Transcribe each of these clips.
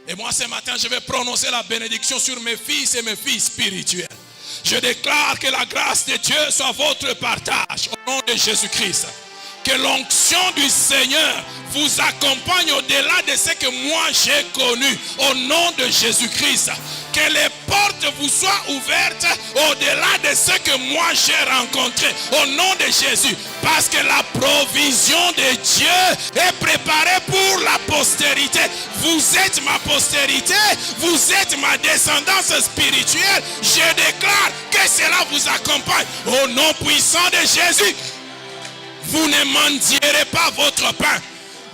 Et moi ce matin, je vais prononcer la bénédiction sur mes fils et mes filles spirituelles. Je déclare que la grâce de Dieu soit votre partage au nom de Jésus-Christ. Que l'onction du Seigneur vous accompagne au-delà de ce que moi j'ai connu au nom de Jésus-Christ. Que les portes vous soient ouvertes au-delà de ce que moi j'ai rencontré au nom de Jésus. Parce que la provision de Dieu est préparée pour la postérité. Vous êtes ma postérité, vous êtes ma descendance spirituelle. Je déclare que cela vous accompagne au nom puissant de Jésus. Vous ne mendierez pas votre pain.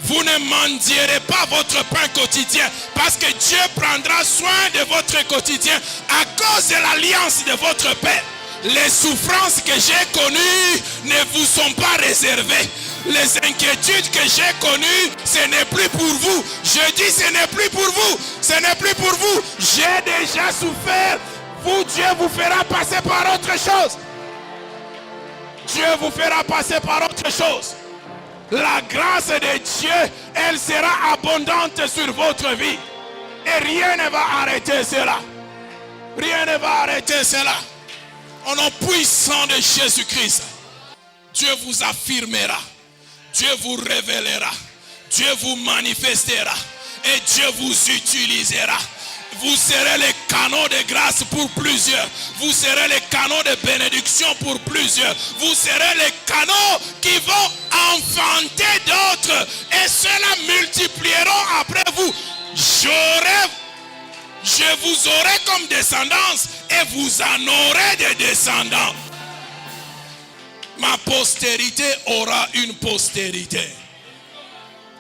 Vous ne mendierez pas votre pain quotidien. Parce que Dieu prendra soin de votre quotidien à cause de l'alliance de votre Père. Les souffrances que j'ai connues ne vous sont pas réservées. Les inquiétudes que j'ai connues, ce n'est plus pour vous. Je dis ce n'est plus pour vous. Ce n'est plus pour vous. J'ai déjà souffert. Vous, Dieu vous fera passer par autre chose. Dieu vous fera passer par autre chose. La grâce de Dieu, elle sera abondante sur votre vie. Et rien ne va arrêter cela. Rien ne va arrêter cela. Au nom puissant de Jésus-Christ, Dieu vous affirmera. Dieu vous révélera. Dieu vous manifestera. Et Dieu vous utilisera. Vous serez les canaux de grâce pour plusieurs. Vous serez les canaux de bénédiction pour plusieurs. Vous serez les canaux qui vont enfanter d'autres. Et ceux-là multiplieront après vous. Je vous aurai comme descendance et vous en aurez des descendants. Ma postérité aura une postérité.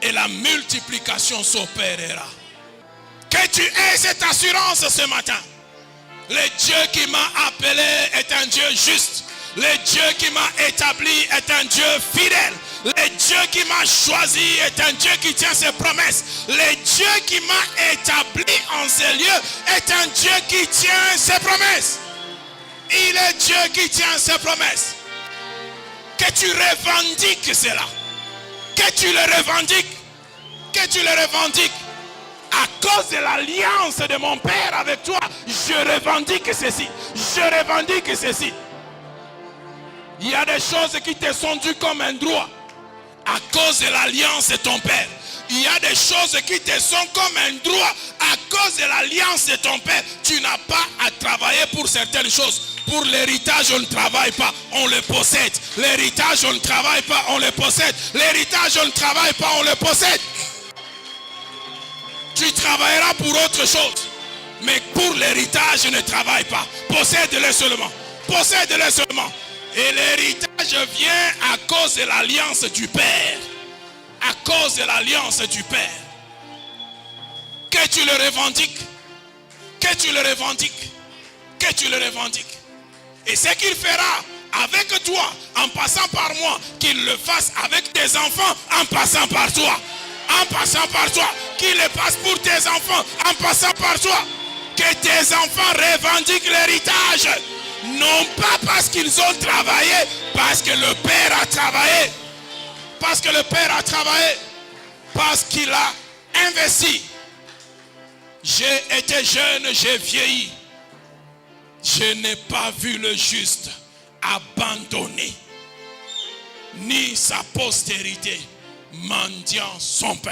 Et la multiplication s'opérera. Que tu aies cette assurance ce matin. Le Dieu qui m'a appelé est un Dieu juste. Le Dieu qui m'a établi est un Dieu fidèle. Le Dieu qui m'a choisi est un Dieu qui tient ses promesses. Le Dieu qui m'a établi en ces lieux est un Dieu qui tient ses promesses. Il est Dieu qui tient ses promesses. Que tu revendiques cela. Que tu le revendiques. Que tu le revendiques. À cause de l'alliance de mon Père avec toi, je revendique ceci. Je revendique ceci. Il y a des choses qui te sont dues comme un droit. À cause de l'alliance de ton Père. Il y a des choses qui te sont comme un droit. À cause de l'alliance de ton Père. Tu n'as pas à travailler pour certaines choses. Pour l'héritage, on ne travaille pas, on le possède. L'héritage, on ne travaille pas, on le possède. L'héritage, on ne travaille pas, on le possède. Tu travailleras pour autre chose. Mais pour l'héritage, ne travaille pas. Possède-le seulement. Possède-le seulement. Et l'héritage vient à cause de l'alliance du Père. À cause de l'alliance du Père. Que tu le revendiques. Que tu le revendiques. Que tu le revendiques. Et ce qu'il fera avec toi, en passant par moi, qu'il le fasse avec tes enfants, en passant par toi. En passant par toi, qu'il le passe pour tes enfants, en passant par toi. Que tes enfants revendiquent l'héritage. Non pas parce qu'ils ont travaillé, parce que le Père a travaillé. Parce que le Père a travaillé. Parce qu'il a investi. J'ai été jeune, j'ai vieilli. Je n'ai pas vu le juste abandonné, ni sa postérité mendiant son pain.